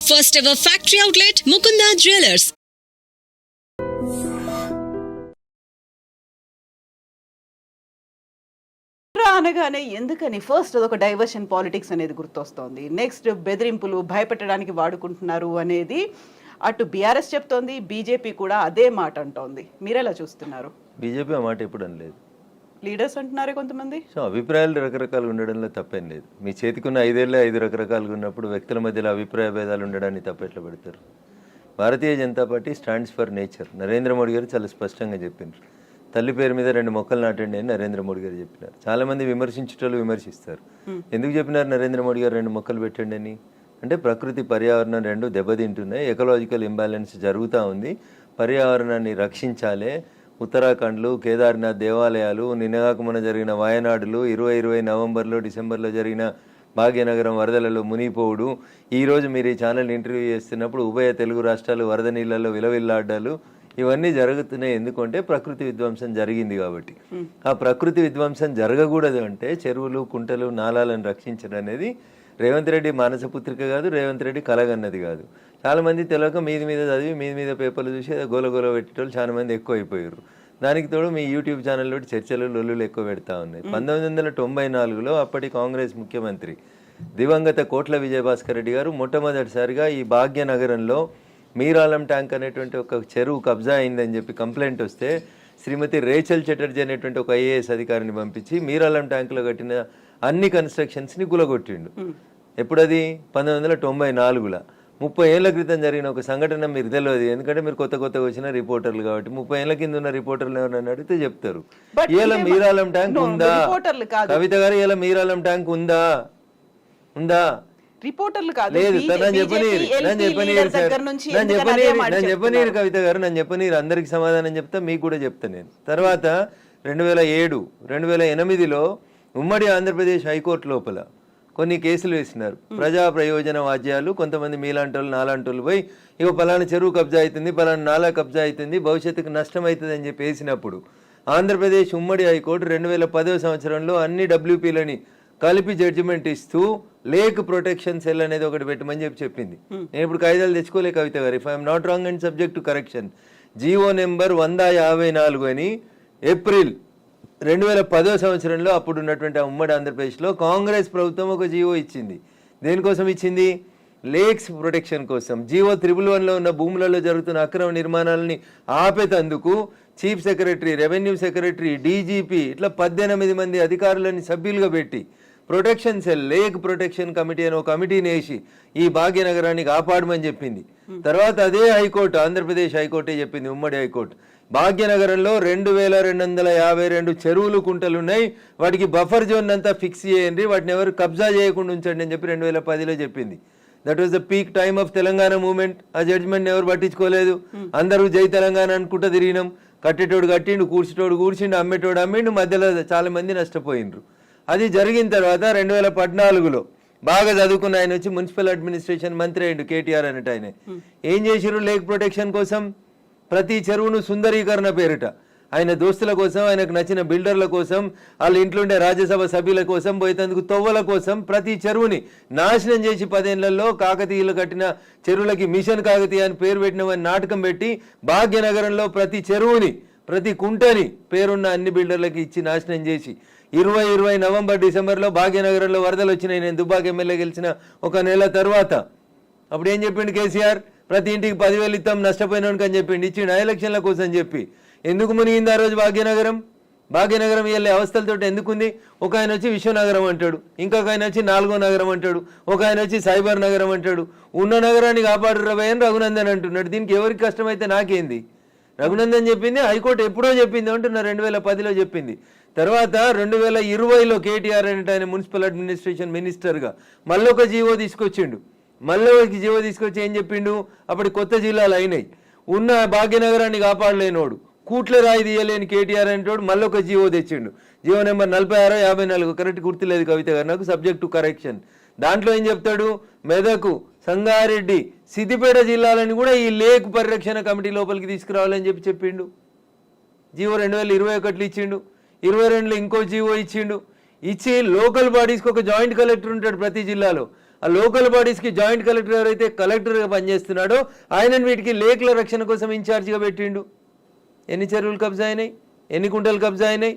First ever factory outlet, Mukunda Jewelers. అనగానే ఎందుకని first అదొక డైవర్షన్ పాలిటిక్స్ అనేది గుర్తొస్తోంది. నెక్స్ట్ బెదిరింపులు భయపెట్టడానికి వాడుకుంటున్నారు అనేది అటు బీఆర్ఎస్ చెప్తోంది, బీజేపీ కూడా అదే మాట అంటోంది. మీరెలా చూస్తున్నారు? బీజేపీ ఆ మాట ఎప్పుడు అనలేదు. లీడర్స్ అంటున్నారే కొంతమంది. సో అభిప్రాయాలు రకరకాలుగా ఉండడంలో తప్పేం లేదు. మీ చేతికున్న 5 ఏళ్ళే 5 రకరకాలుగా ఉన్నప్పుడు వ్యక్తుల మధ్యలో అభిప్రాయ భేదాలు ఉండడాన్ని తప్పెట్లా పెడతారు. Bharatiya Janata Party stands for nature. Narendra Modi garu చాలా స్పష్టంగా చెప్పినారు. తల్లి పేరు మీద 2 మొక్కలు నాటండి అని నరేంద్ర మోడీ గారు చెప్పినారు. చాలా మంది విమర్శించేటోళ్ళు విమర్శిస్తారు. ఎందుకు చెప్పినారు నరేంద్ర మోడీ గారు 2 మొక్కలు పెట్టండి అని? అంటే ప్రకృతి పర్యావరణం 2 దెబ్బతింటున్నాయి, ఎకలాజికల్ ఇంబ్యాలెన్స్ జరుగుతూ ఉంది, పర్యావరణాన్ని రక్షించాలి. ఉత్తరాఖండ్లు, కేదార్నాథ్ దేవాలయాలు, నిన్నగాక మొన్న జరిగిన వాయనాడులు, 2020 నవంబర్లో డిసెంబర్లో జరిగిన భాగ్యనగరం వరదలలో మునిగిపోవుడు, ఈరోజు మీరు ఈ ఛానల్ ఇంటర్వ్యూ చేస్తున్నప్పుడు ఉభయ తెలుగు రాష్ట్రాలు వరద నీళ్ళల్లో విలవిల్లాడ్డాలు, ఇవన్నీ జరుగుతున్నాయి. ఎందుకంటే ప్రకృతి విధ్వంసం జరిగింది కాబట్టి. ఆ ప్రకృతి విధ్వంసం జరగకూడదు అంటే చెరువులు, కుంటలు, నాలాలను రక్షించడం అనేది రేవంత్ రెడ్డి మానసపుత్రిక కాదు, రేవంత్ రెడ్డి కలగన్నది కాదు. చాలామంది తెలియక మీద చదివి మీద పేపర్లు చూసి గోల పెట్టేటోళ్ళు చాలామంది ఎక్కువ అయిపోయారు. దానికి తోడు మీ యూట్యూబ్ ఛానల్లో చర్చలు లొల్లులు ఎక్కువ పెడతా ఉన్నాయి. 1994లో అప్పటి కాంగ్రెస్ ముఖ్యమంత్రి దివంగత కోట్ల విజయభాస్కర్ రెడ్డి గారు మొట్టమొదటిసారిగా ఈ భాగ్యనగరంలో మీరాలం ట్యాంక్ అనేటువంటి ఒక చెరువు కబ్జా అయిందని చెప్పి కంప్లైంట్ వస్తే శ్రీమతి రేచల్ చటర్జీ అనేటువంటి ఒక ఐఏఎస్ అధికారిని పంపించి మీరాలం ట్యాంకులో కట్టిన అన్ని కన్స్ట్రక్షన్స్ని గులగొట్టిండు. ఎప్పుడది? 1994లో. 30 ఏళ్ల క్రితం జరిగిన ఒక సంఘటన మీరు తెలియదు, ఎందుకంటే మీరు కొత్తగా వచ్చిన రిపోర్టర్లు కాబట్టి. 30 ఏళ్ల కింద ఉన్న రిపోర్టర్లు ఎవరైనా అడిగితే చెప్తారు. ఇలా మీరాలం ట్యాంక్ ఉందా కవిత గారు? ఇలా మీరాలం ట్యాంక్ ఉందా? రిపోర్టర్లు కాదు, లేదు. నన్ను చెప్పనీరు కవిత గారు, నన్ను చెప్పనీరు. అందరికి సమాధానం చెప్తా, మీకు కూడా చెప్తా నేను. తర్వాత 2007, 2008లో ఉమ్మడి ఆంధ్రప్రదేశ్ హైకోర్టు లోపల కొన్ని కేసులు వేసినారు. ప్రజా ప్రయోజన వాద్యాలు, కొంతమంది మీలాంటోళ్ళు నాలాంటోళ్ళు పోయి ఇక పలానా చెరువు కబ్జా అవుతుంది, పలానా నాలా కబ్జా అవుతుంది, భవిష్యత్తుకు నష్టం అవుతుంది అని చెప్పి వేసినప్పుడు ఆంధ్రప్రదేశ్ ఉమ్మడి హైకోర్టు 2010వ సంవత్సరంలో అన్ని డబ్ల్యూపీలని కలిపి జడ్జిమెంట్ ఇస్తూ లేక్ ప్రొటెక్షన్ సెల్ అనేది ఒకటి పెట్టమని చెప్పింది. నేను ఇప్పుడు కాయిదాలు తెచ్చుకోలే కవిత గారు, if I'm not wrong and subject to correction. GO number 154 అని ఏప్రిల్ 2010వ సంవత్సరంలో అప్పుడు ఉన్నటువంటి ఉమ్మడి ఆంధ్రప్రదేశ్లో కాంగ్రెస్ ప్రభుత్వం ఒక జీవో ఇచ్చింది. దేనికోసం ఇచ్చింది? లేక్స్ ప్రొటెక్షన్ కోసం. జీవో 111లో ఉన్న భూములలో జరుగుతున్న అక్రమ నిర్మాణాలని ఆపేతందుకు chief secretary, revenue secretary, DGP ఇట్లా 18 మంది అధికారులని సభ్యులుగా పెట్టి protection cell, lake protection committee అని ఒక కమిటీని వేసి ఈ భాగ్యనగరాన్ని కాపాడమని చెప్పింది. తర్వాత అదే హైకోర్టు, ఆంధ్రప్రదేశ్ హైకోర్టే చెప్పింది, ఉమ్మడి హైకోర్టు, భాగ్యనగరంలో 2252 చెరువులు, కుంటలు ఉన్నాయి, వాటికి బఫర్ జోన్ అంతా ఫిక్స్ చేయండి, వాటిని ఎవరు కబ్జా చేయకుండా ఉంచండి అని చెప్పి 2010లో చెప్పింది. That was the peak time of Telangana movement. ఆ జడ్జిమెంట్ ఎవరు పట్టించుకోలేదు. అందరూ జై తెలంగాణ అనుకుంటూ తిరిగినాం. కట్టేటోడు కట్టిండు, కూర్చేటోడు కూర్చిండు, అమ్మేటోడు అమ్మిండు, మధ్యలో చాలా మంది నష్టపోయిండ్రు. అది జరిగిన తర్వాత 2014లో బాగా చదువుకున్న ఆయన వచ్చి మున్సిపల్ అడ్మినిస్ట్రేషన్ మంత్రి అయ్యిండు, కేటీఆర్ అనేట ఆయన. ఏం చేసిరు లేక్ ప్రొటెక్షన్ కోసం? ప్రతి చెరువును సుందరీకరణ పేరిట ఆయన దోస్తుల కోసం, ఆయనకు నచ్చిన బిల్డర్ల కోసం, వాళ్ళ ఇంట్లో ఉండే రాజ్యసభ సభ్యుల కోసం, పోయేందుకు తొవ్వల కోసం ప్రతి చెరువుని నాశనం చేసి 10 ఏళ్లలో కాకతీయులు కట్టిన చెరువులకి మిషన్ కాకతీయ అని పేరు పెట్టినవని నాటకం పెట్టి భాగ్యనగరంలో ప్రతి చెరువుని, ప్రతి కుంటని పేరున్న అన్ని బిల్డర్లకి ఇచ్చి నాశనం చేసి 2020 నవంబర్ డిసెంబర్లో భాగ్యనగరంలో వరదలు వచ్చినాయి. నేను దుబ్బాక ఎమ్మెల్యే గెలిచిన 1 నెల తర్వాత అప్పుడు ఏం చెప్పిండు కేసీఆర్? ప్రతి ఇంటికి 10,000 ఇస్తాం నష్టపోయినానికి అని చెప్పిండు. ఇచ్చిండు ఎలక్షన్ల కోసం చెప్పి. ఎందుకు మునిగింది ఆ రోజు భాగ్యనగరం? భాగ్యనగరం వెళ్ళే అవస్థలతో ఎందుకుంది? ఒక ఆయన వచ్చి విశ్వనగరం అంటాడు, ఇంకొక ఆయన వచ్చి 4వ నగరం అంటాడు, ఒక ఆయన వచ్చి సైబర్ నగరం అంటాడు. ఉన్న నగరాన్ని కాపాడు రవయ్య అని రఘునందన్ అంటున్నాడు. దీనికి ఎవరికి కష్టమైతే నాకేంది? రఘునందన్ చెప్పింది, హైకోర్టు ఎప్పుడో చెప్పింది అంటున్నా, 2010లో చెప్పింది. తర్వాత 2020లో కేటీఆర్ అంటే ఆయన మున్సిపల్ అడ్మినిస్ట్రేషన్ మినిస్టర్గా మళ్ళీ ఒక జీవో తీసుకొచ్చిండు. తీసుకొచ్చి ఏం చెప్పిండు? అప్పటి కొత్త జిల్లాలు అయినాయి, ఉన్న భాగ్యనగరాన్ని కాపాడలేనోడు, కూట్ల రాయి తీయలేని కేటీఆర్ అంటోడు మళ్ళీ ఒక జీవో తెచ్చిండు. జీవో నెంబర్ 46, 54 కరెక్ట్ గుర్తులేదు కవిత గారు నాకు, సబ్జెక్ట్ టు కరెక్షన్. దాంట్లో ఏం చెప్తాడు? మెదకు, సంగారెడ్డి, సిద్దిపేట జిల్లాలని కూడా ఈ లేక్ పరిరక్షణ కమిటీ లోపలికి తీసుకురావాలని చెప్పిండు. జీవో 2021లో ఇచ్చిండు. 22లో ఇంకో జీవో ఇచ్చిండు. ఇచ్చి లోకల్ బాడీస్కి ఒక జాయింట్ కలెక్టర్ ఉంటాడు ప్రతి జిల్లాలో, ఆ లోకల్ బాడీస్కి జాయింట్ కలెక్టర్ ఎవరైతే కలెక్టర్గా పనిచేస్తున్నాడో ఆయనను వీటికి లేకుల రక్షణ కోసం ఇన్ఛార్జిగా పెట్టిండు. ఎన్ని చెరువులు కబ్జా అయినాయి, ఎన్ని కుంటలు కబ్జా అయినాయి?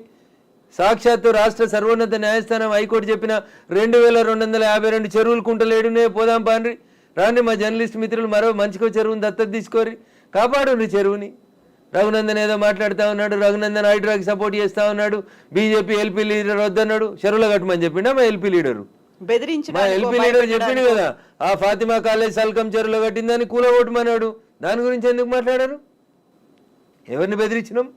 సాక్షాత్తు రాష్ట్ర సర్వోన్నత న్యాయస్థానం హైకోర్టు చెప్పిన 2252 చెరువులు కుంటలు ఏడునే పోదాం పాండ్రి రాండి. మా జర్నలిస్ట్ మిత్రులు మరో మంచికో చెరువుని దత్తత తీసుకోరి, కాపాడు చెరువుని. రఘునందన్ ఏదో మాట్లాడుతూ ఉన్నాడు, రఘునందన్ హైడ్రాకి సపోర్ట్ చేస్తూ ఉన్నాడు, బీజేపీ ఎల్పీ లీడర్ వద్దన్నాడు. చెరువులో కట్టమని చెప్పిండా మా ఎల్పీ లీడరు? మా ఎల్పీ లీడర్ చెప్పిండు కదా, ఆ ఫాతిమా కాలేజ్ సల్కం చెరువులో కట్టిందని కూలగొట్టమన్నాడు. దాని గురించి ఎందుకు మాట్లాడారు? ఎవరిని బెదిరించినాం?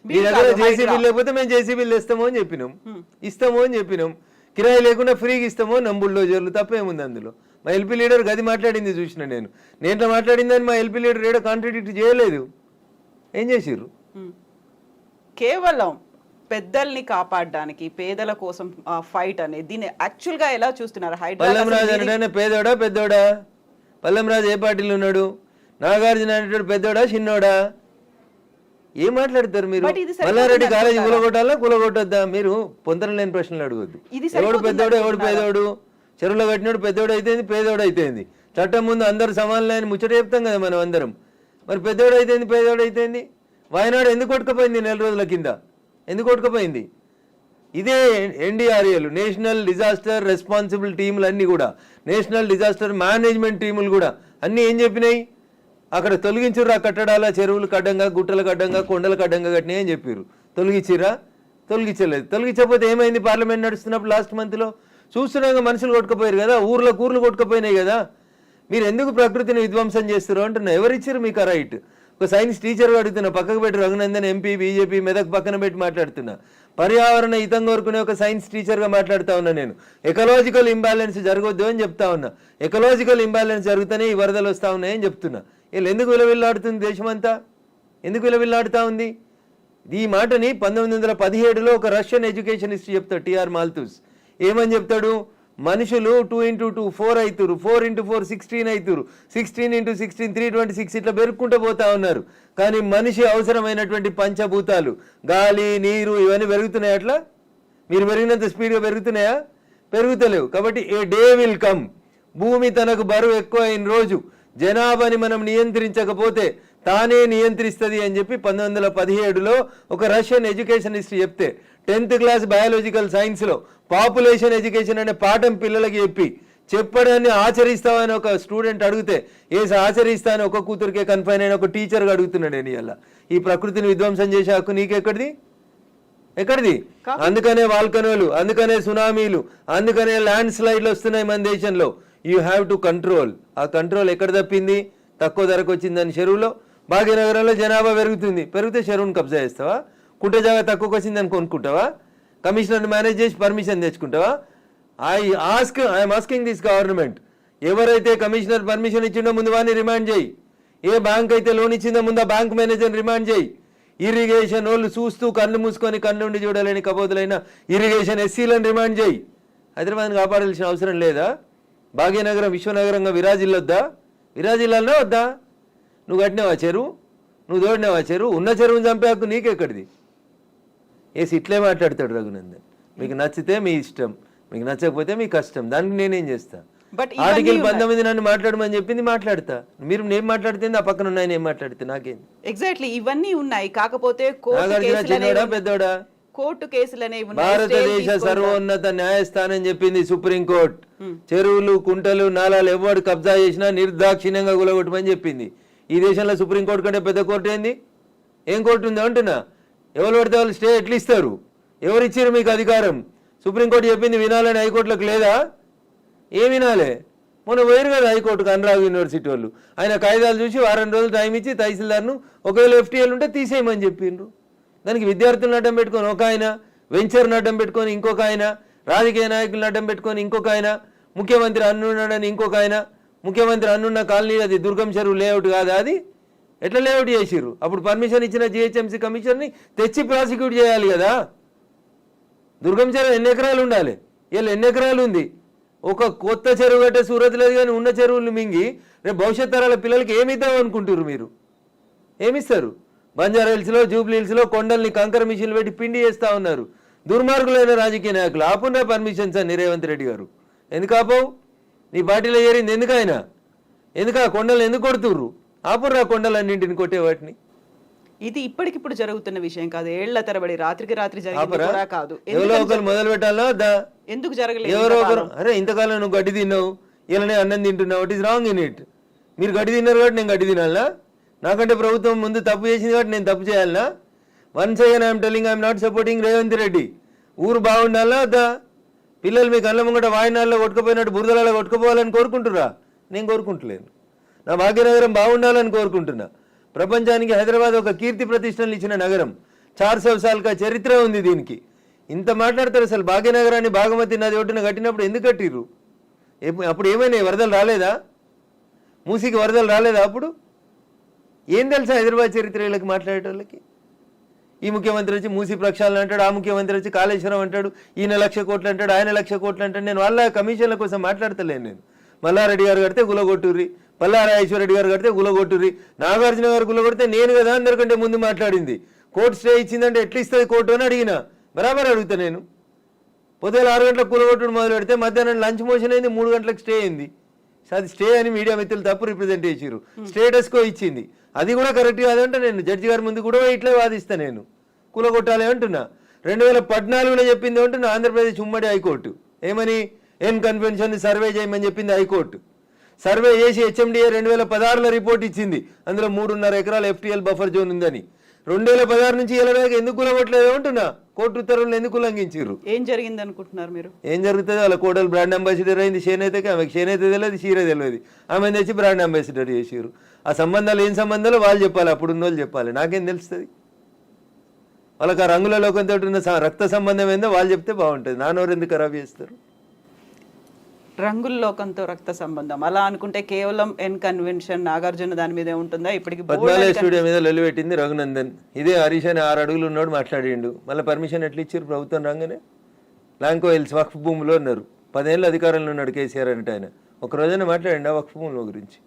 మీ దగ్గర జేసీబీలు లేకపోతే మేము జేసీబీలు ఇస్తామో అని చెప్పినాం, ఇస్తామో అని చెప్పినాం. కిరాయి లేకుండా ఫ్రీగా ఇస్తామో నంబుల్లో జరులు తప్పేముంది అందులో? మా ఎల్పీ లీడర్ గది మాట్లాడింది చూసిన నేను. నేంట్లో మాట్లాడిందని మా ఎల్పీ లీడర్ ఏడో కాంట్రాడిక్ట్ చేయలేదు. ఏం చేసిర్రు? కేవలం పెద్దల్ని కాపాడడానికి, పేదల కోసం ఫైట్ అనేది దీన్ని యాక్చువల్ గా ఎలా చూస్తున్నారు? పల్లం రాజు అంటే పేదోడా పెద్దోడా? పల్లం రాజు ఏ పార్టీలో ఉన్నాడు? నాగార్జున అనేటోడు పెద్దోడా చిన్నోడా? ఏం మాట్లాడతారు మీరు? మల్లారెడ్డి కాలేజీ కూలగొట్టొద్దా? మీరు పొందరం లేని ప్రశ్నలు అడగొద్దు. ఎవడు పెద్దోడు ఎవడు పేదోడు? చెరువులో కట్టినోడు పెద్దోడు అయితేంది, పేదోడు అయితేంది. చట్టం ముందు అందరు సమానలే అని ముచ్చట చెప్తాం కదా మనం అందరం. మరి పెద్దోడు అయితేంది, పేదోడు అయితేంది? వాయనాడు ఎందుకు కొట్టుకుపోయింది 4 రోజుల కింద? ఎందుకు కొట్టుకుపోయింది? ఇదే ఎన్డీఆర్ఏలు, నేషనల్ డిజాస్టర్ రెస్పాన్సిబుల్ టీములు అన్నీ కూడా, నేషనల్ డిజాస్టర్ మేనేజ్మెంట్ టీములు కూడా అన్నీ ఏం చెప్పినాయి? అక్కడ తొలగించుర్రు ఆ కట్టడాల, చెరువులు కడ్డంగా, గుట్టల కడ్డంగా, కొండల కడ్డంగా కట్టినాయి అని చెప్పారు. తొలగించిరా? తొలగించలేదు. తొలగించకపోతే ఏమైంది? పార్లమెంట్ నడుస్తున్నప్పుడు లాస్ట్ మంత్లో చూస్తున్నాగా మనుషులు కొట్టుకుపోయారు కదా, ఊర్లు కొట్టుకుపోయినాయి కదా. మీరు ఎందుకు ప్రకృతిని విధ్వంసం చేస్తారు అంటున్నా. ఎవరిచ్చారు మీకు ఆ రైట్? ఒక సైన్స్ టీచర్ అడుగుతున్నా, పక్కకు పెట్టి రఘునందన్ ఎంపీ బీజేపీ మెదక్ పక్కన పెట్టి మాట్లాడుతున్నా. పర్యావరణ హితం కోరుకునే ఒక సైన్స్ టీచర్గా మాట్లాడుతూ ఉన్నా నేను. ఎకలాజికల్ ఇంబ్యాలెన్స్ జరగొద్దు అని చెప్తా ఉన్నా. ఎకలాజికల్ ఇంబ్యాలెన్స్ జరుగుతూనే ఈ వరదలు వస్తూ ఉన్నాయని చెప్తున్నా. వీళ్ళు ఎందుకు విలవిల్లాడుతుంది దేశమంతా? ఎందుకు విలవిల్లాడుతూ ఉంది? ఈ మాటని 1917లో ఒక రష్యన్ ఎడ్యుకేషన్ హిస్టరీ చెప్తాడు టిఆర్ మాల్తూస్. ఏమని చెప్తాడు? మనుషులు 2 × 2 4 అవుతారు, 4 × 4 16 అవుతారు, 16 × 16 326 ఇట్లా పెరుక్కుంటూ పోతా ఉన్నారు. కానీ మనిషి అవసరమైనటువంటి పంచభూతాలు గాలి, నీరు ఇవన్నీ పెరుగుతున్నాయి. అట్లా మీరు పెరిగినంత స్పీడ్గా పెరుగుతున్నాయా? పెరుగుతలేవు. కాబట్టి ఏ డే విల్ కమ్, భూమి తనకు బరువు ఎక్కువ అయిన రోజు జనాభాని మనం నియంత్రించకపోతే తానే నియంత్రిస్తుంది అని చెప్పి 1917లో ఒక రష్యన్ ఎడ్యుకేషన్ హిస్టరీ చెప్తే 10th క్లాస్ బయాలజికల్ సైన్స్లో పాపులేషన్ ఎడ్యుకేషన్ అనే పాఠం పిల్లలకి చెప్పడాన్ని ఆచరిస్తామని ఒక స్టూడెంట్ అడిగితే ఆచరిస్తా అని ఒక కూతురికే కన్ఫైన్ అయిన ఒక టీచర్గా అడుగుతున్నాడు. నేను ఇలా ఈ ప్రకృతిని విధ్వంసం చేసే హక్కు నీకెక్కడిది? ఎక్కడిది? అందుకనే వాల్కనోలు, అందుకనే సునామీలు, అందుకనే ల్యాండ్ స్లైడ్లు వస్తున్నాయి మన దేశంలో. You have to control. ఆ కంట్రోల్ ఎక్కడ తప్పింది? తక్కువ ధరకు వచ్చిందని చెరువులో. భాగ్యనగరంలో జనాభా పెరిగితే చెరువును కబ్జా చేస్తావా? కుంట జాగా తక్కువకి వచ్చిందని కొనుక్కుంటావా? కమిషనర్ని మేనేజ్ చేసి పర్మిషన్ తెచ్చుకుంటావా? ఐఎమ్ ఆస్కింగ్ దిస్ గవర్నమెంట్, ఎవరైతే కమిషనర్ పర్మిషన్ ఇచ్చిండో ముందు వాడిని రిమాండ్ చేయి. ఏ బ్యాంక్ అయితే లోన్ ఇచ్చిందో ముందు ఆ బ్యాంక్ మేనేజర్ని రిమాండ్ చేయి. ఇరిగేషన్ వాళ్ళు చూస్తూ కళ్ళు మూసుకొని కళ్ళుండి చూడలేని కబోదులైన ఇరిగేషన్ ఎస్సీలను రిమాండ్ చేయి. హైదరాబాద్ని కాపాడాల్సిన అవసరం లేదా? భాగ్యనగరం విశ్వనగరంగా విరాజిల్లొద్దా? విరాజిల్లాలనే వద్దా? నువ్వు కట్టినావా చెరువు? నువ్వు తోడినావా చెరువు? ఉన్న చెరువుని చంపే హక్కు నీకెక్కడిది? ఇట్లే మాట్లాడతాడు రఘునందన్. మీకు నచ్చితే మీ ఇష్టం, మీకు నచ్చకపోతే మీ కష్టం. దానికి నేనేం చేస్తా? ఆర్టికల్ 19 నన్ను మాట్లాడమని చెప్పింది, మాట్లాడతా. మీరు నేను మాట్లాడితే ఆ పక్కన ఉన్నాయని ఏం మాట్లాడితే నాకేం? ఎగ్జాక్ట్లీ ఇవన్నీ ఉన్నాయి. కాకపోతే చిన్నోడా పెద్దోడా? కోర్టు కేసులు అనేవి భారతదేశ సర్వోన్నత న్యాయస్థానం చెప్పింది, సుప్రీంకోర్టు చెరువులు, కుంటలు, నాలాలు ఎవడు కబ్జా చేసినా నిర్దాక్షిణ్యంగా గులగొట్టమని చెప్పింది. ఈ దేశంలో సుప్రీంకోర్టు కంటే పెద్ద కోర్టు ఏంది? ఏం కోర్టు ఉంది అంటున్నా? ఎవరు పడితే వాళ్ళు స్టే ఎట్లా ఇస్తారు? ఎవరు ఇచ్చారు మీకు అధికారం? సుప్రీంకోర్టు చెప్పింది వినాలని హైకోర్టులకు లేదా? ఏం వినాలే? మొన్న పోయారు కదా హైకోర్టుకు అనురాగ్ యూనివర్సిటీ వాళ్ళు. ఆయన కాయిదాలు చూసి వారం రోజులు టైం ఇచ్చి తహసీల్దార్ను ఒకవేళ ఎఫ్టీఎల్ ఉంటే తీసేయమని చెప్పిండ్రు. దానికి విద్యార్థులను అడ్డం పెట్టుకొని ఒక ఆయన, వెంచర్ను అడ్డం పెట్టుకొని ఇంకొక ఆయన, రాజకీయ నాయకులను అడ్డం పెట్టుకొని ఇంకొక ఆయన, ముఖ్యమంత్రి అన్నున్నాడని ఇంకొక ఆయన. ముఖ్యమంత్రి అన్నున్న కాలనీ అది దుర్గం చెరువు లేఅవుట్ కాదా? అది ఎట్లా లేఅవుట్ చేసిర్రు? అప్పుడు పర్మిషన్ ఇచ్చిన జిహెచ్ఎంసీ కమిషనర్ని తెచ్చి ప్రాసిక్యూట్ చేయాలి కదా. దుర్గం చెరువు ఎన్ని ఎకరాలు ఉండాలి? వీళ్ళు ఎన్ని ఎకరాలు ఉంది? ఒక కొత్త చెరువు కట్టే సూరత్ లేదు కానీ ఉన్న చెరువులు మింగి రేపు భవిష్యత్ తరాల పిల్లలకి ఏమిద్దాం అనుకుంటారు మీరు? ఏమిస్తారు? బంజారా హిల్స్లో, జూబ్లీ హిల్స్లో కొండల్ని కంకర మిషన్లు పెట్టి పిండి చేస్తూ ఉన్నారు దుర్మార్గులైన రాజకీయ నాయకులు. ఆపున్న పర్మిషన్స్ అని రేవంత్ రెడ్డి గారు ఎందుకు ఆపవు? నీ పార్టీలో చేరింది ఎందుకు ఆయన? ఎందుకు ఆ కొండలు ఎందుకు కొడుతుర్రు? ఆపుర్రా కొండలన్నింటిని కొట్టే వాటిని. ఇది ఇప్పటికిప్పుడు జరుగుతున్న విషయం కాదు, ఏళ్ల తరబడి రాత్రికి రాత్రి జరిగింది కూడా కాదు. ఎవరో ఒకరు మొదలు పెట్టాలా ఎందుకు జరగలేదు? ఎవరో ఒకరు, అరే ఇంతకాలం నువ్వు గడ్డి తిన్నావు, ఇలానే అన్నం తింటున్నావు, it is wrong in it. మీరు గడ్డి తిన్నారు కాబట్టి నేను గడ్డి తినాలా? నాకంటే ప్రభుత్వం ముందు తప్పు చేసింది కాబట్టి నేను తప్పు చేయాలనా? Once again I'm telling I'm not supporting Revanth Reddy. ఊరు బాగుండాలా వద్దా? పిల్లలు మీ కళ్ళ ముంగట వాయినాల్లో కొట్టుకుపోయినట్టు బురదలలో కొట్టుకుపోవాలని కోరుకుంటురా? నేను కోరుకుంటలేను. నా భాగ్యనగరం బాగుండాలని కోరుకుంటున్నా. ప్రపంచానికి హైదరాబాద్ ఒక కీర్తి ప్రతిష్టలు ఇచ్చిన నగరం, 400 సార్లుగా చరిత్ర ఉంది దీనికి. ఇంత మాట్లాడతారు. అసలు భాగ్యనగరాన్ని బాగమతి నది ఒడ్డున కట్టినప్పుడు ఎందుకు కట్టిర్రు? అప్పుడు ఏమైనా వరదలు రాలేదా? మూసీకి వరదలు రాలేదా? అప్పుడు ఏం తెలుసా హైదరాబాద్ చరిత్ర వీళ్ళకి మాట్లాడేటోళ్ళకి? ఈ ముఖ్యమంత్రి వచ్చి మూసీ ప్రక్షాళన అంటాడు, ఆ ముఖ్యమంత్రి వచ్చి కాళేశ్వరం అంటాడు, ఈయన 1,00,000 కోట్లు అంటాడు, ఆయన 1,00,000 కోట్లు అంటాడు. నేను వాళ్ళ కమిషన్ల కోసం మాట్లాడతలేను. నేను మల్లారెడ్డి గారు కడితే గులగొట్టుర్రి, పల్లారాజేశ్వరరెడ్డి గారు కడితే గులగొట్టుర్రి, నాగార్జున గారు గులగొడితే నేను కదా అందరికంటే ముందు మాట్లాడింది. కోర్టు స్టే ఇచ్చిందంటే ఎట్లా ఇస్తుంది కోర్టు అని అడిగిన. బరాబర్ అడుగుతా నేను. పొద్దున 6 గంటలకు కూలగొట్టుడు మొదలు పెడితే మధ్యాహ్నం లంచ్ మోషన్ అయింది, 3 గంటలకు స్టే అయింది. అది స్టే అని మీడియా మిత్రులు తప్పు రిప్రజెంట్ చేసిరు. స్టేటస్కో ఇచ్చింది, అది కూడా కరెక్ట్ కాదంటే నేను జడ్జి గారి ముందు కూడా ఇట్లా వాదిస్తా. నేను కూలగొట్టాలి అంటున్నా. 2014లో చెప్పింది అంటున్నా ఆంధ్రప్రదేశ్ ఉమ్మడి హైకోర్టు. ఏమని? ఎన్ కన్వెన్షన్ సర్వే చేయమని చెప్పింది హైకోర్టు. సర్వే చేసి హెచ్ఎండిఏ 2016లో రిపోర్ట్ ఇచ్చింది, అందులో 3.5 ఎకరాల FTL బఫర్ జోన్ ఉందని. 2016 నుంచి ఇలా ఎందుకు కూలగొట్టలేదు అంటున్నా. కోర్టు ఉత్తర్వులను ఎందుకు ఉల్లంఘించారు? ఏం జరిగింది అనుకుంటున్నారు మీరు? ఏం జరుగుతుంది? వాళ్ళ కోడలు బ్రాండ్ అంబాసిడర్ అయింది చేనేతకి. ఆమెకి చేనేత తెలియదు, చీర తెలియదు, ఆమె తెచ్చి బ్రాండ్ అంబాసిడర్ చేసారు. ఆ సంబంధాలు ఏం సంబంధాలు వాళ్ళు చెప్పాలి, అప్పుడున్న వాళ్ళు చెప్పాలి. నాకేం తెలుస్తుంది? వాళ్ళకి ఆ రంగుల లోకంతో ఉన్న రక్త సంబంధం ఏందో వాళ్ళు చెప్తే బాగుంటుంది. నానోరు ఎందుకు ఖరాబ్ చేస్తారు? రంగుల లోకంతో రక్త సంబంధం అలా అనుకుంటే కేవలం ఎన్ కన్వెన్షన్ నాగార్జున దాని మీదే ఉంటుందా? ఇప్పటికి పద్మాలయ స్టూడియో మీద లొల్లి పెట్టింది రఘునందన్. ఇదే హరీష్ అని 6 అడుగులు ఉన్నాడు మాట్లాడిండు. మళ్ళీ పర్మిషన్ ఎట్లా ఇచ్చారు ప్రభుత్వం రాగానే? లాంకో హిల్స్ వక్ఫ్ భూమిలో ఉన్నారు. 10 ఏళ్ళు అధికారంలో ఉన్నాడు కేసీఆర్ అంటే. ఆయన ఒక రోజైనా మాట్లాడండి ఆ వక్ఫ్ భూముల గురించి?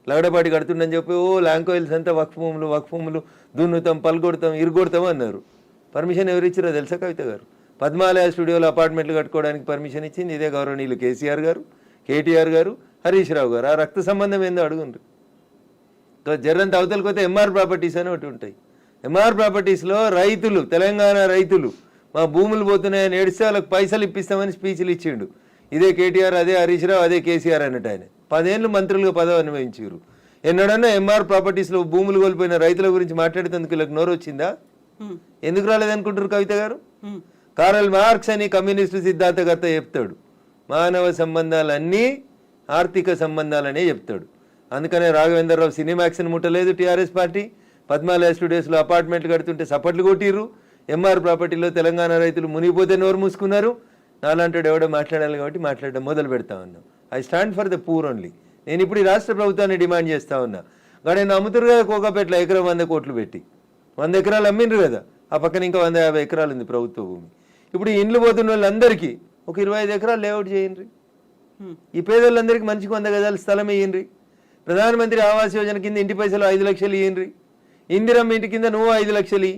లగడపాటి కడుతుండని చెప్పి లాంకో హిల్స్ అంతా వక్ఫ్ భూములు దున్నుతాం, పల్గొడతాం, ఇరుగొడతాం అన్నారు. పర్మిషన్ ఎవరు ఇచ్చారో తెలుసా కవిత గారు? పద్మాలయ స్టూడియోలో అపార్ట్మెంట్లు కట్టుకోవడానికి పర్మిషన్ ఇచ్చింది ఇదే గౌరవనీయులు కేసీఆర్ గారు, కేటీఆర్ గారు, హరీష్ రావు గారు. ఆ రక్త సంబంధం ఏందో అడుగుండ్రు. జర్రంత అవతలకి పోతే ఎంఆర్ ప్రాపర్టీస్ అని ఒకటి ఉంటాయి. ఎంఆర్ ప్రాపర్టీస్లో రైతులు, తెలంగాణ రైతులు మా భూములు పోతున్నాయని ఏడిస్తే వాళ్ళకి పైసలు ఇప్పిస్తామని స్పీచ్లు ఇచ్చిండు. ఇదే కేటీఆర్, అదే హరీష్ రావు, అదే కేసీఆర్ అన్నట్టు. ఆయన 10 ఏళ్ళు మంత్రులుగా పదవి అనుభవించారు. ఎన్నడన్నా ఎంఆర్ ప్రాపర్టీస్లో భూములు కోల్పోయిన రైతుల గురించి మాట్లాడేందుకు వీళ్ళకి నోరు వచ్చిందా? ఎందుకు రాలేదనుకుంటారు కవిత గారు? కారల్ మార్క్స్ అని కమ్యూనిస్టు సిద్ధాంతకర్త చెప్తాడు, మానవ సంబంధాలన్నీ ఆర్థిక సంబంధాలనే చెప్తాడు. అందుకనే రాఘవేంద్రరావు సినిమాక్స్ని ముట్టలేదు టీఆర్ఎస్ పార్టీ. పద్మాలయ స్టూడియోస్లో అపార్ట్మెంట్లు కడుతుంటే సపట్లు కొట్టిర్రు. ఎంఆర్ ప్రాపర్టీలో తెలంగాణ రైతులు మునిగిపోతే నోరు మూసుకున్నారు. నాలాంటి ఎవడో మాట్లాడాలి కాబట్టి మాట్లాడడం మొదలు పెడతా ఉన్నాం. I stand for the poor only. నేను ఇప్పుడు ఈ రాష్ట్ర ప్రభుత్వాన్ని డిమాండ్ చేస్తా ఉన్నా. నేను అమ్ముతురు కదా కోకాపేటలో ఎకరం 100 కోట్లు పెట్టి 100 ఎకరాలు అమ్మిండ్రు కదా. ఆ పక్కన ఇంకా 150 ఎకరాలు ఉంది ప్రభుత్వ భూమి. ఇప్పుడు ఈ ఇండ్లు పోతున్న వాళ్ళందరికీ ఒక 25 ఎకరాలు లేఅవుట్ చేయండి. ఈ పేదోళ్ళందరికీ మంచికి 100 గజాల స్థలం ఇయ్యండి. ప్రధానమంత్రి ఆవాస్ యోజన కింద ఇంటి పైసలు 5 లక్షలు ఇయ్యండి. ఇందిరమ్మ ఇంటి కింద నువ్వు 5 లక్షలు.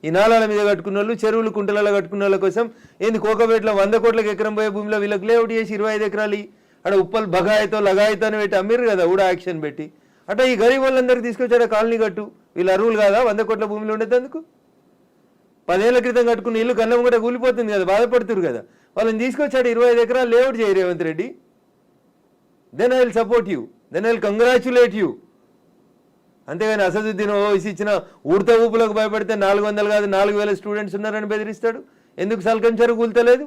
ఈ నాలాల మీద కట్టుకున్న వాళ్ళు, చెరువులు కుంటలలో కట్టుకున్న వాళ్ళ కోసం ఏంది కోకపేటలో 100 కోట్లకు ఎకరం పోయే భూమిలో వీళ్ళకి లేఅవుట్ చేసి 25 ఎకరాలు అక్కడ ఉప్పల్ బగాయితో లగాయితో అని పెట్టి అమ్మిర్రు కదా, కూడా యాక్షన్ పెట్టి. అట్లా ఈ గరీబ్ వాళ్ళందరికీ తీసుకొచ్చారు కాలనీ కట్టు. వీళ్ళు అరువులు కాదా 100 కోట్ల భూమిలో ఉండేందుకు? 10 ఏళ్ల క్రితం కట్టుకున్న ఇల్లు కళ్ళం కూడా కూలిపోతుంది కదా, బాధపడుతురు కదా. వాళ్ళని తీసుకొచ్చాడు 25 ఎకరాలు లేఅవుట్ చేయి Revanth Reddy. Then I will support you, then I will congratulate you. అంతేగాని అసదుద్దీన్ ఓవైసీ ఇచ్చిన ఊర్త ఊపులకు భయపడితే 400 కాదు 4000 స్టూడెంట్స్ ఉన్నారని బెదిరిస్తాడు. ఎందుకు సల్కం చెరువు కూల్తలేదు?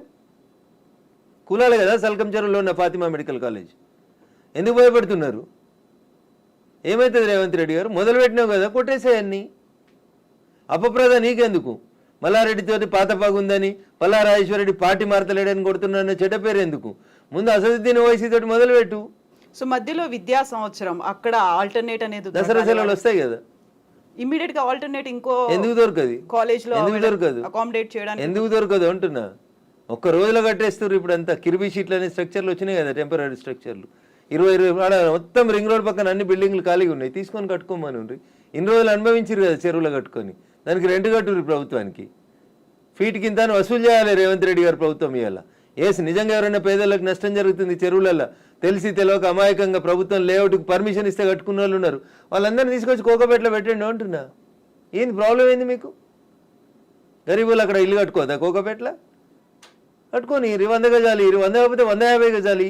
కూలాలి కదా సల్కం చెరువులో ఉన్న ఫాతిమా మెడికల్ కాలేజ్. ఎందుకు భయపడుతున్నారు? ఏమవుతుంది రేవంత్ రెడ్డి గారు? మొదలుపెట్టినావు కదా, కొట్టేసేయన్ని. అపప్రద నీకెందుకు? మల్లారెడ్డితోటి పాతపాగుందని, పల్లారాజేశ్వరరెడ్డి పార్టీ మారతలేడని కొడుతున్నా చెడ్డ పేరు ఎందుకు? ముందు అసదుద్దీన్ ఓవైసీ తోటి మొదలుపెట్టు. సో మధ్యలో విద్యా సంవత్సరం అక్కడ ఆల్టర్నేట్ అనేది దసరా సెలవులు వస్తాయి కదా, ఇమీడియట్ గా ఆల్టర్నేట్ ఇంకో ఎందుకు దొరకదు? కాలేజ్ లో ఎందుకు దొరకదు? అకామిడేట్ చేయడానికి ఎందుకు దొరకదు అంటున్నా. ఒక్క రోజులో కట్టేస్తారు. ఇప్పుడు అంతా కిర్బీ షీట్లు అనే స్ట్రక్చర్లు వచ్చినాయి కదా, టెంపరీ స్ట్రక్చర్లు. 20 మొత్తం రింగ్ రోడ్ పక్కన అన్ని బిల్డింగ్లు ఖాళీగా ఉన్నాయి, తీసుకొని కట్టుకోమని ఉండ్రి. ఇన్ని రోజులు అనుభవించారు కదా చెరువులో కట్టుకొని, దానికి రెంట్ కట్టుర్రి ప్రభుత్వానికి. ఫీట్ కింద వసూలు చేయాలి రేవంత్ రెడ్డి గారు ప్రభుత్వం ఇవాళ. ఏసి నిజంగా ఎవరైనా పేదలకు నష్టం జరుగుతుంది చెరువులలో తెలిసి తెలియక అమాయకంగా ప్రభుత్వం లేఅవుట్కి పర్మిషన్ ఇస్తే కట్టుకున్న వాళ్ళు ఉన్నారు. వాళ్ళందరినీ తీసుకొచ్చి కోకపేటలో పెట్టండి అంటున్నా. ఏంది ప్రాబ్లం ఏంది మీకు? గరీబులు అక్కడ ఇల్లు కట్టుకోదా కోకపేటలో? కట్టుకొని 100 గజాలు 100 కాకపోతే 150 గజాలు,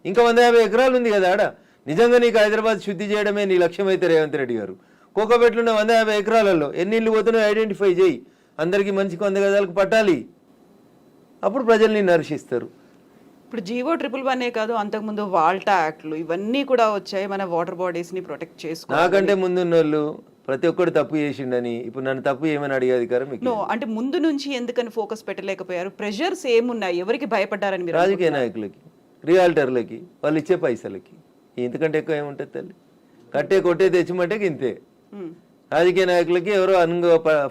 ఇంకా 150 ఎకరాలు ఉంది కదా ఆడ. నిజంగా నీకు హైదరాబాద్ శుద్ధి చేయడమే నీ లక్ష్యం అయితే రేవంత్ రెడ్డి గారు, కోకపేటలో ఉన్న 150 ఎకరాలలో ఎన్ని ఇల్లు పోతున్నాయో ఐడెంటిఫై చేయి, అందరికీ మంచికి 100 గజాలకు పట్టాలి, అప్పుడు ప్రజలు నిన్ను హర్షిస్తారు. ఇప్పుడు జీవో 111 కాదు, అంతకుముందు వాల్టా యాక్ట్లు ఇవన్నీ కూడా వచ్చాయి మన వాటర్ బాడీస్ని ప్రొటెక్ట్ చేసుకో. నాకంటే ముందున్న వాళ్ళు ప్రతి ఒక్కడు తప్పు చేసిండని ఇప్పుడు నన్ను తప్పు ఏమని అడిగే అధికారం మీకు? నో, అంటే ముందు నుంచి ఎందుకని ఫోకస్ పెట్టలేకపోయారు? ప్రెషర్స్ ఏమున్నాయి? ఎవరికి భయపడ్డారని మీరు? రాజకీయ నాయకులకి, రియాల్టర్లకి, వాళ్ళు ఇచ్చే పైసలకి. ఇంతకంటే ఎక్కువ ఏముంటుంది తల్లి? కట్టే కొట్టే తెచ్చిమంటే ఇంతే. రాజకీయ నాయకులకి ఎవరో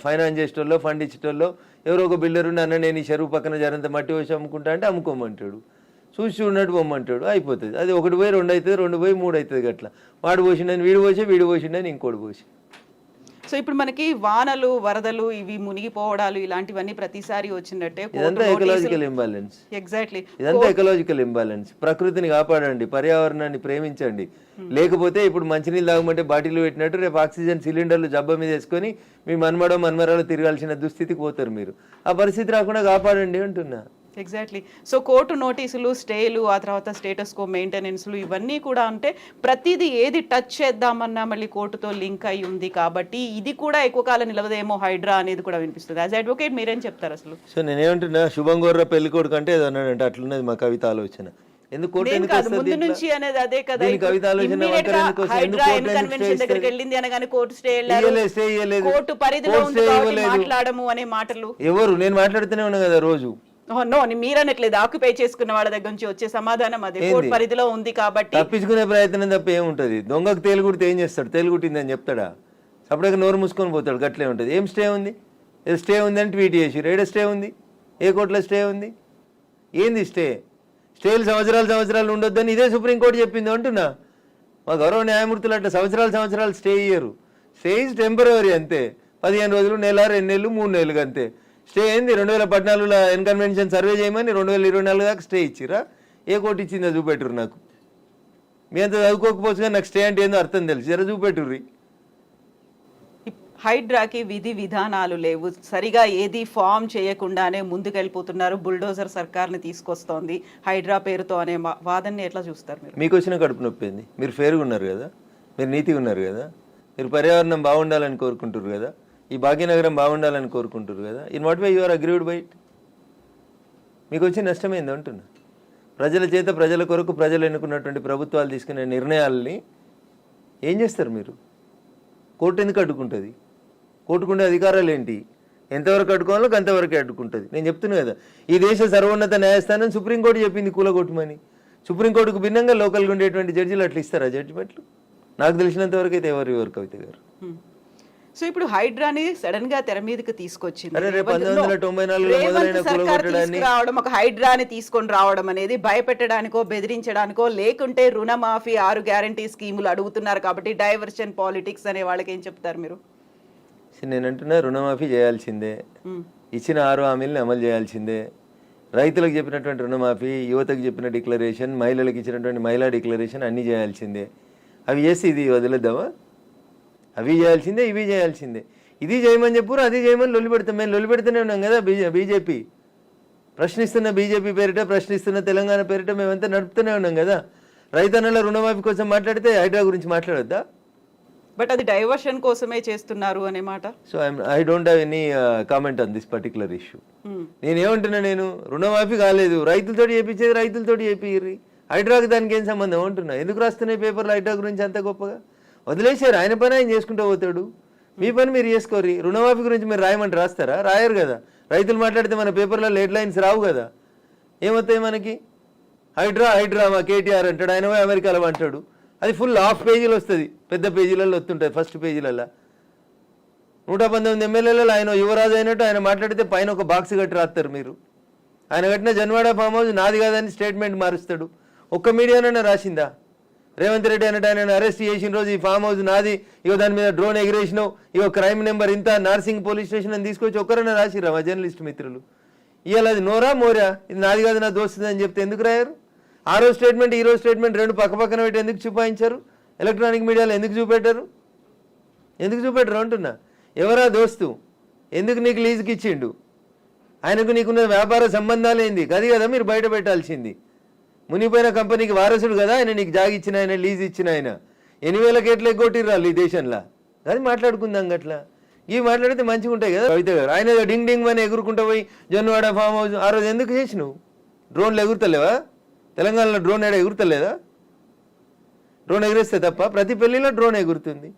ఫైనాన్స్ చేసేటోళ్ళు, ఫండ్ ఇచ్చేటోళ్ళు, ఎవరో ఒక బిల్డర్ ఉండి అన్న నేను ఈ చెరువు పక్కన జరంత మట్టి వచ్చి అమ్ముకుంటా అంటే అమ్ముకోమంటాడు, చూసి చూడనట్టు పొమ్మంటాడు, అయిపోతుంది. అది 1 పోయి 2 అవుతుంది, 2 పోయి 3 అవుతుంది. గట్లా వాడు పోసిండని వీడు పోసిండని ఇంకోటి పోసి. సో ఇప్పుడు మనకి వానలు, వరదలు, ఇవి మునిగిపోవడాలు ఇలాంటివన్నీ ప్రతిసారి వచ్చినట్టే. ఇదంతా ఎకలాజికల్ ఇంబ్యాలెన్స్. ఎగ్జాక్ట్లీ, ఇదంతా ఎకలాజికల్ ఇంబ్యాలెన్స్. ప్రకృతిని కాపాడండి, పర్యావరణాన్ని ప్రేమించండి. లేకపోతే ఇప్పుడు మంచినీళ్ళు తాగమంటే బాటిల్ పెట్టినట్టు రేపు ఆక్సిజన్ సిలిండర్లు జబ్బ మీద వేసుకొని మీ మన్మరాలు తిరగాల్సిన దుస్థితికి పోతారు మీరు. ఆ పరిస్థితి రాకుండా కాపాడండి అంటున్నా. ఎగ్జాక్ట్లీ. సో కోర్టు నోటీసులు, స్టేలు, ఆ తర్వాత స్టేటస్ కో మెయింటెనెన్స్లు ఇవన్నీ కూడా అంటే ప్రతిదీ ఏది టచ్ చేద్దామన్నా మళ్ళీ కోర్టుతో లింక్ అయి ఉంది కాబట్టి ఇది కూడా ఎక్కువ కాలం నిలవదేమో హైడ్రా అనేది కూడా వినిపిస్తుంది. యాజ్ అడ్వకేట్ మీరేం చెప్తారు అసలు? సో నేనేమంటున్నా, శుభం గోర్ర పెళ్లి కొడుకు అంటే ఏదో అన్నాడంటే అట్లున్నది మా కవిత ఆలోచన. ఎందుకు కోర్టు ముందు నుంచి అనేది అదే కదా. కవిత ఆలోచన దగ్గరికి వెళ్ళింది అనగానే కోర్టు స్టే కోర్టు పరిధిలో మాట్లాడము అనే మాటలు ఎవరు? నేను మాట్లాడుతూనే ఉన్నా కదా రోజు. నో, మీరనట్లేదు, ఆక్యుపై చేసుకున్న వాళ్ళ దగ్గర నుంచి వచ్చే సమాధానం అదే, కోర్టు పరిధిలో ఉంది కాబట్టి. తప్పించుకునే ప్రయత్నం తప్ప ఏముంటది? దొంగకు తేలుగుడితే ఏం చేస్తాడు? తేలుగుట్టిందని చెప్తాడా? అప్పుడే నోరు మూసుకొని పోతాడు. గట్లే ఉంటుంది. ఏం స్టే ఉంది? స్టే ఉంది అని ట్వీట్ చేసి ఏడ స్టే ఉంది? ఏ కోర్టులో స్టే ఉంది? ఏంది స్టే? స్టేలు సంవత్సరాలు ఉండొద్దని ఇదే సుప్రీంకోర్టు చెప్పింది అంటున్నా. మా గౌరవ న్యాయమూర్తులు అట్లా సంవత్సరాలు స్టే ఇయ్యరు. స్టే ఈజ్ టెంపరరీ అంతే. 15 రోజులు, నెల, 2 నెలలు, 3 నెలలు అంతే. స్టే ఏంది? 2014లో ఎన్కన్వెన్షన్ సర్వే చేయమని 2024 దాకా స్టే ఇచ్చిరా? ఏ కోర్టు ఇచ్చిందో చూపెట్టురు నాకు. మీ అంత చదువుకోకపోవచ్చు కానీ నాకు స్టే అంటే ఏందో అర్థం తెలుసు. జర చూపెట్టుర్రి. హైడ్రాకి విధి విధానాలు లేవు, సరిగా ఏది ఫామ్ చేయకుండానే ముందుకెళ్ళిపోతున్నారు. బుల్డోజర్ సర్కార్ని తీసుకొస్తోంది హైడ్రా పేరుతో అనే వాదనని ఎట్లా చూస్తారు మీరు? మీకు వచ్చిన కడుపు నొప్పి ఏంది? మీరు ఫేర్గా ఉన్నారు కదా, మీరు నీతిగా ఉన్నారు కదా, మీరు పర్యావరణం బాగుండాలని కోరుకుంటారు కదా, ఈ భాగ్యనగరం బాగుండాలని కోరుకుంటారు కదా. In what way you are agreed by it? మీకు వచ్చి నష్టమైంది అంటున్నా. ప్రజల చేత, ప్రజల కొరకు ప్రజలు ఎన్నుకున్నటువంటి ప్రభుత్వాలు తీసుకునే నిర్ణయాలని ఏం చేస్తారు మీరు? కోర్టు ఎందుకు అడ్డుకుంటుంది? కోర్టుకుండే అధికారాలు ఏంటి? ఎంతవరకు అడ్డుకోవాలో అంతవరకే అడ్డుకుంటుంది. నేను చెప్తున్నా కదా, ఈ దేశ సర్వోన్నత న్యాయస్థానం సుప్రీంకోర్టు చెప్పింది కూలగొట్టమని. సుప్రీంకోర్టుకు భిన్నంగా లోకల్గా ఉండేటువంటి జడ్జిలు అట్లా ఇస్తారా జడ్జిమెంట్లు? నాకు తెలిసినంత వరకు అయితే ఎవరు కవిత గారు. సో ఇప్పుడు హైడ్రాని సడన్ గా తెర మీదకి తీసుకొచ్చింది. 1994 రావడం, ఒక హైడ్రాని తీసుకొని రావడం అనేది భయపెట్టడానికో బెదిరించడానికో, లేకుంటే రుణమాఫీ 6 గ్యారంటీ స్కీములు అడుగుతున్నారు కాబట్టి డైవర్షన్ పాలిటిక్స్ అనే వాళ్ళకి ఏం చెప్తారు మీరు? నేను అంటున్నా, రుణమాఫీ చేయాల్సిందే, ఇచ్చిన 6 హామీలను అమలు చేయాల్సిందే. రైతులకు చెప్పినటువంటి రుణమాఫీ, యువతకు చెప్పిన డిక్లరేషన్, మహిళలకు ఇచ్చినటువంటి మహిళా డిక్లరేషన్ అన్నీ చేయాల్సిందే. అవి చేసి ఇది వదిలేద్దామా? అవి చేయాల్సిందే, ఇవి చేయాల్సిందే. ఇది చేయమని చెప్పురు, అది చేయమని లొల్లి పెడతాం. మేము లొల్లి పెడుతూనే ఉన్నాం కదా. బీజేపీ ప్రశ్నిస్తున్న, బీజేపీ పేరిట ప్రశ్నిస్తున్న తెలంగాణ పేరిట మేమంతా నడుపుతూనే ఉన్నాం కదా. రైతన్నల రుణమాఫీ కోసం మాట్లాడితే హైడ్రా గురించి మాట్లాడొద్దా? బట్ అది డైవర్షన్ కోసమే చేస్తున్నారు అనే మాట. So I don't have any comment on this particular issue. నేనేమంటున్నా, నేను రుణమాఫీ కాలేదు, రైతులతోటి చేయించేది రైతులతోటి చేపిర్రి, హైడ్రాకి దానికి ఏం సంబంధం అంటున్నా. ఎందుకు రాస్తున్నాయి పేపర్లు హైడ్రా గురించి అంత గొప్పగా? వదిలేసారు, ఆయన పని ఆయన చేసుకుంటూ పోతాడు, మీ పని మీరు చేసుకోరు. రుణమాఫీ గురించి మీరు రాయమంటే రాస్తారా? రాయరు కదా. రైతులు మాట్లాడితే మన పేపర్లో హెడ్ లైన్స్ రావు కదా. ఏమవుతాయి మనకి? హైడ్రా మా కేటీఆర్ అంటాడు, ఆయన పోయి అమెరికాలో అంటాడు. అది ఫుల్ హాఫ్ పేజీలు వస్తుంది, పెద్ద పేజీలలో వస్తుంటుంది. ఫస్ట్ పేజీలలో 119 ఎమ్మెల్యేలలో ఆయన యువరాజు అయినట్టు ఆయన మాట్లాడితే పైన ఒక బాక్స్ కట్టి రాస్తారు మీరు. ఆయన కట్టిన జన్వాడ ఫామ్ హౌస్ నాది కాదని స్టేట్మెంట్ మారుస్తాడు. ఒక్క మీడియానైనా రాసిందా? రేవంత్ రెడ్డి అన్నట్టు ఆయన అరెస్ట్ చేసిన రోజు ఈ ఫామ్ హౌస్ నాది, ఇగో దాని మీద డ్రోన్ ఎగిరేసినావు, ఇగో క్రైమ్ నెంబర్ ఇంత, నార్సింగ్ పోలీస్ స్టేషన్ అని తీసుకొచ్చి ఒక్కరైనా రాసిరా మా జర్నలిస్ట్ మిత్రులు? ఇవాళ అది నోరా మోరా, ఇది నాది కాదు నా దోస్తుంది అని చెప్తే ఎందుకు రాయారు? ఆ రోజు స్టేట్మెంట్ ఈ రోజు స్టేట్మెంట్ రెండు పక్క పక్కన పెట్టి ఎందుకు చూపాయించారు? ఎలక్ట్రానిక్ మీడియాలో ఎందుకు చూపెట్టారు? ఎందుకు చూపెట్టరు అంటున్నా. ఎవరా దోస్తు? ఎందుకు నీకు లీజుకి ఇచ్చిండు? ఆయనకు నీకున్న వ్యాపార సంబంధాలు ఏంది? అది కదా మీరు బయట పెట్టాల్సింది. మునిపోయిన కంపెనీకి వారసుడు కదా ఆయన, నీకు జాగి ఇచ్చిన ఆయన, లీజ్ ఇచ్చిన ఆయన. 8,000 కోట్లు ఎగ్గొట్టిర్రాళ్ళు ఈ దేశంలో. అది మాట్లాడుకుందాం గట్లా. ఇవి మాట్లాడితే మంచిగా ఉంటాయి కదా కవిత గారు. ఆయన డింగ్ డింగ్ అని ఎగురుకుంటూ పోయి జొన్నవాడ ఫామ్ హౌస్ ఆ రోజు ఎందుకు చేసినావు? డ్రోన్లు ఎగురుతలేవా? తెలంగాణలో డ్రోన్ ఏడా ఎగురుతలేదా? డ్రోన్ ఎగిరేస్తే తప్ప ప్రతి పెళ్లిలో డ్రోన్ ఎగురుతుంది,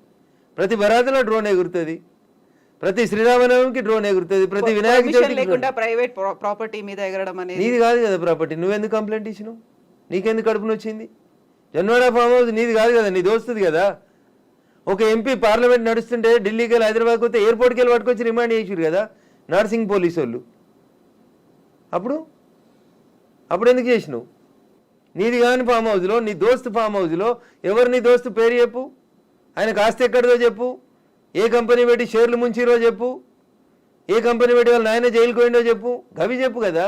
ప్రతి బరాతలో డ్రోన్ ఎగురుతుంది, ప్రతి శ్రీరామనవమికి డ్రోన్ ఎగురుతుంది, ప్రతి వినాయక చవితికి లేకుండా ప్రైవేట్ ప్రాపర్టీ మీద ఎగరడం అనేది నీది కాదు కదా ప్రాపర్టీ. నువ్వెందుకు కంప్లైంట్ ఇచ్చినావు? నీకెందుకు కడుపున వచ్చింది? జొన్నవాడ ఫామ్ హౌస్ నీది కాదు కదా, నీ దోస్తుంది కదా. ఒక ఎంపీ పార్లమెంట్ నడుస్తుంటే ఢిల్లీకి వెళ్ళి హైదరాబాద్కి వస్తే ఎయిర్పోర్ట్కి వెళ్ళి పట్టుకొచ్చి రిమాండ్ చేసిరు కదా నర్సింగ్ పోలీసు వాళ్ళు. అప్పుడు ఎందుకు చేసినావు? నీది కాని ఫామ్ హౌస్లో, నీ దోస్తు ఫామ్ హౌస్లో ఎవరు నీ దోస్తు పేరు చెప్పు, ఆయనకు ఆస్తి ఎక్కడిదో చెప్పు, ఏ కంపెనీ పెట్టి షేర్లు ముంచిరో చెప్పు, ఏ కంపెనీ పెట్టి వాళ్ళు నాయన జైలుకు పోయిండో చెప్పు, గవి చెప్పు కదా.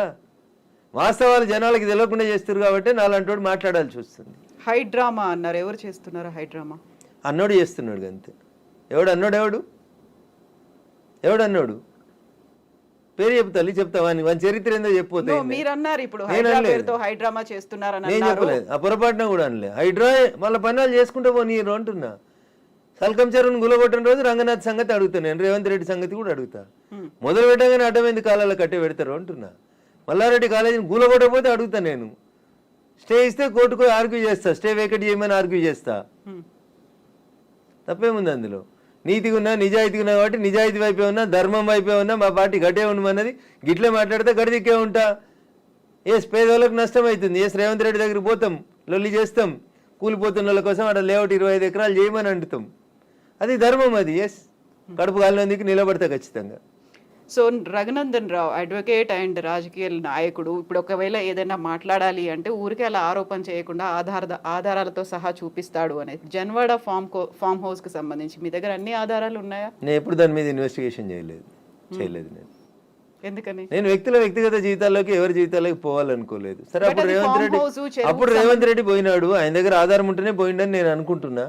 వాస్తవాలు జనాలకి తెలియకుండా చేస్తారు కాబట్టి నాలంటోడు మాట్లాడాల్సి వస్తుంది. హైడ్రామా అన్నారు. ఎవరు చేస్తున్నారు హైడ్రామా? అన్నోడు చేస్తున్నాడు అంతే. ఎవడు అన్నోడు? ఎవడు పేరు చెప్తా చెప్తావా? వాని చరిత్ర ఏందో చెప్పిపోతే మీరు అన్నారు ఇప్పుడు హైడ్రామా చేస్తున్నారని. నేను చెప్పలేదు, ఆ పొరపాటున కూడా అనలే. హైడ్రా వాళ్ళ పనులు చేసుకుంటూ పోనీరు అంటున్నా. సల్కం చెరువును గులగొట్టిన రోజు రంగనాథ్ సంగతి అడుగుతాను నేను, రేవంత్ రెడ్డి సంగతి కూడా అడుగుతా. మొదలు పెట్టగానే అడ్డమైంది కాలాల కట్టే పెడతారు అంటున్నా. మల్లారెడ్డి కాలేజీని గులగొట్టకపోతే అడుగుతా నేను. స్టే ఇస్తే కోర్టుకు ఆర్గ్యూ చేస్తా, స్టే వేకెట్ చేయమని ఆర్గ్యూ చేస్తా. తప్పేముంది అందులో? నీతిగా ఉన్నా, నిజాయితీగా ఉన్నా కాబట్టి నిజాయితీ వైపే ఉన్నా, ధర్మం వైపే ఉన్నా, మా పార్టీ గట్టే ఉండమన్నది. గిట్లే మాట్లాడితే గడిదిక్కే ఉంటా. పేదవాళ్ళకు నష్టం అవుతుంది. రేవంత్ రెడ్డి దగ్గరికి పోతాం, లొల్లి చేస్తాం, కూలిపోతున్న వాళ్ళ కోసం అక్కడ లేఅవుట్ 25 ఎకరాలు చేయమని అంటుతాం. అది ధర్మం. అది కడుపు కాలినందుకు నిలబడతా ఖచ్చితంగా. So Raghunandan Rao advocate and రాజకీయ నాయకుడు ఇప్పుడు ఒకవేళ ఏదైనా మాట్లాడాలి అంటే ఊరికే అలా ఆరోపణ చేయకుండా ఆధారాలతో సహా చూపిస్తాడు అనేది. జన్వాడ ఫామ్ హౌస్ కి సంబంధించి మీ దగ్గర అన్ని ఆధారాలు ఉన్నాయా? నేను ఎప్పుడు దాని మీద ఇన్వెస్టిగేషన్ చేయలేదు. నేను ఎందుకని? నేను వ్యక్తిగత జీవితాల్లోకి ఎవరి జీవితాల్లోకి పోవాలనుకోలేదు. సరే, అప్పుడు రేవంత్ రెడ్డి పోయినాడు, ఆయన దగ్గర ఆధారం ఉంటేనే పోయిండని నేను అనుకుంటున్నా.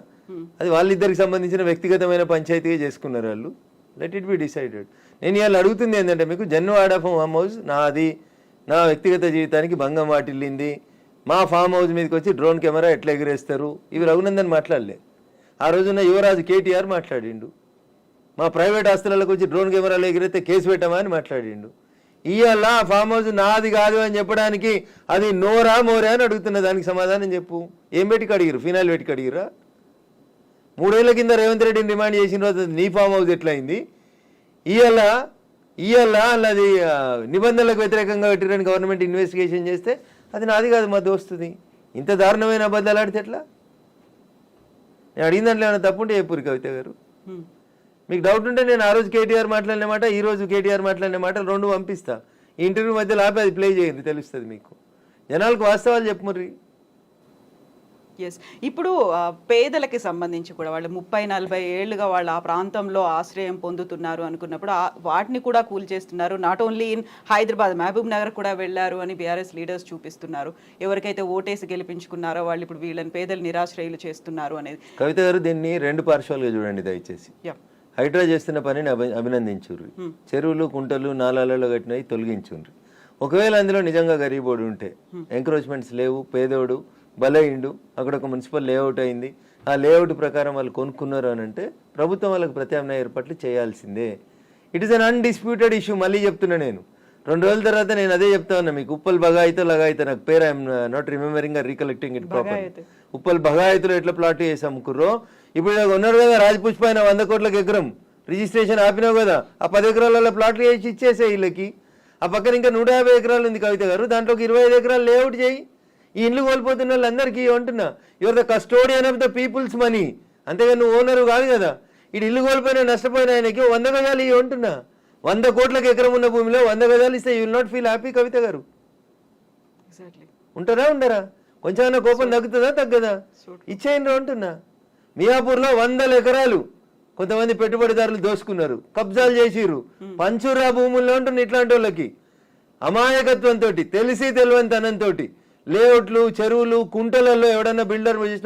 అది వాళ్ళిద్దరికి సంబంధించిన వ్యక్తిగతమైన పంచాయతీగా చేసుకున్నారు వాళ్ళు. Let it be decided. నేను ఇవాళ అడుగుతుంది ఏంటంటే, మీకు జన్వాడ ఫామ్ హౌస్ నాది, నా వ్యక్తిగత జీవితానికి భంగం వాటిల్లింది, మా ఫామ్ హౌస్ మీదకి వచ్చి డ్రోన్ కెమెరా ఎట్లా ఎగిరేస్తారు, ఇవి రఘునందన్ మాట్లాడలే. ఆ రోజున యువరాజు కేటీఆర్ మాట్లాడిండు. మా ప్రైవేట్ ఆస్తులకు వచ్చి డ్రోన్ కెమెరాలు ఎగిరితే కేసు పెట్టమా అని మాట్లాడిండు. ఇవాళ ఆ ఫామ్ హౌస్ నాది కాదు అని చెప్పడానికి అది నోరా మోరా అని అడుగుతున్న, దానికి సమాధానం చెప్పు. ఏం పెట్టి కడిగిరు? ఫినాయిల్ పెట్టి కడిగిరా? 3 ఏళ్ల కింద రేవంత్ రెడ్డిని డిమాండ్ చేసిన రోజు నీ ఫామ్ హౌస్ ఎట్లయింది? ఇవాళ అది నిబంధనలకు వ్యతిరేకంగా పెట్టిరని గవర్నమెంట్ ఇన్వెస్టిగేషన్ చేస్తే అది నాది కాదు, మా దోస్తుది. ఇంత దారుణమైన అబద్ధాలు ఆడితే ఎట్లా? నేను అడిగిన దాంట్లో ఏమైనా తప్పుంటే చెప్పురు కవిత గారు. మీకు డౌట్ ఉంటే నేను ఆ రోజు కేటీఆర్ మాట్లాడిన మాట, ఈ రోజు కేటీఆర్ మాట్లాడిన మాటలు 2 పంపిస్తా. ఈ ఇంటర్వ్యూ మధ్యలో ఆపి అది ప్లే చేయండి, తెలుస్తుంది మీకు. జనాలకు వాస్తవాలు చెప్పుమర్రి. ఎస్. ఇప్పుడు పేదలకి సంబంధించి కూడా వాళ్ళు 30-40 ఏళ్లుగా వాళ్ళు ఆ ప్రాంతంలో ఆశ్రయం పొందుతున్నారు అనుకున్నప్పుడు వాటిని కూడా కూల్చేస్తున్నారు. Not only in Hyderabad, Mahabubnagar కూడా వెళ్ళారు అని బీఆర్ఎస్ లీడర్స్ చూపిస్తున్నారు. ఎవరికైతే ఓటేసి గెలిపించుకున్నారో వాళ్ళు ఇప్పుడు వీళ్ళని పేదలు నిరాశ్రయులు చేస్తున్నారు అనేది. కవిత గారు, దీన్ని 2 పార్శ్వాలుగా చూడండి దయచేసి. హైడ్రా చేస్తున్న పనిని అభినందించుర్రి. చెరువులు, కుంటలు, నాలాలలో కట్టినవి తొలగించుండ్రి. ఒకవేళ అందులో నిజంగా గరీబోడు ఉంటే, ఎంక్రోచ్మెంట్స్ లేవు, పేదోడు బలైండు, అక్కడ ఒక మున్సిపల్ లేఅవుట్ అయింది, ఆ లేఅవుట్ ప్రకారం వాళ్ళు కొనుక్కున్నారు అని అంటే ప్రభుత్వం వాళ్ళకి ప్రత్యామ్నాయ ఏర్పాట్లు చేయాల్సిందే. It is an undisputed issue. మళ్ళీ చెప్తున్నా నేను, 2 రోజుల తర్వాత నేను అదే చెప్తా ఉన్నా మీకు. ఉప్పల్ బగాయితో లగాయితో, నాకు పేరు I'm not remembering or recollecting it proper. Uppal బగాయితులో ఎట్లా ప్లాట్ చేసి అమ్ముకుర్రో, ఇప్పుడు ఉన్నారు కదా రాజపుష్ప ఆయన 100 కోట్లకు ఎకరం రిజిస్ట్రేషన్ ఆపినావు కదా, ఆ 10 ఎకరాలలో ప్లాట్లు చేసి ఇచ్చేసే వీళ్ళకి. ఆ పక్కన ఇంకా 150 ఎకరాలు ఉంది కవిత గారు, దాంట్లోకి 25 ఎకరాలు లేఅవుట్ చేయి. ఈ ఇండ్లు కోల్పోతున్న వాళ్ళందరికీ అంటున్నా, your the custodian of the peoples money, అంతేగా నువ్వు ఓనరు కాదు కదా. ఇటు ఇల్లు కోల్పోయినా నష్టపోయిన ఆయనకి 100 గజాలు ఇవి అంటున్నా. 100 కోట్లకు ఎకరం ఉన్న భూమిలో 100 గజాలు ఇస్తే you will not feel happy Kavitha garu? ఉంటారా ఉండరా? కొంచెం కోపం తగ్గుతుందా తగ్గదా? ఇచ్చేయండి అంటున్నా. మియాపూర్లో 100 ఎకరాలు కొంతమంది పెట్టుబడిదారులు దోసుకున్నారు, కబ్జాలు చేసిర్రు, పంచురా భూముల్లో ఉంటున్న ఇట్లాంటి వాళ్ళకి అమాయకత్వంతో, తెలిసి తెలియనితనంతో లేఅవుట్లు చెరువులు కుంటలలో ఎవడన్నా బిల్డర్ చేసిన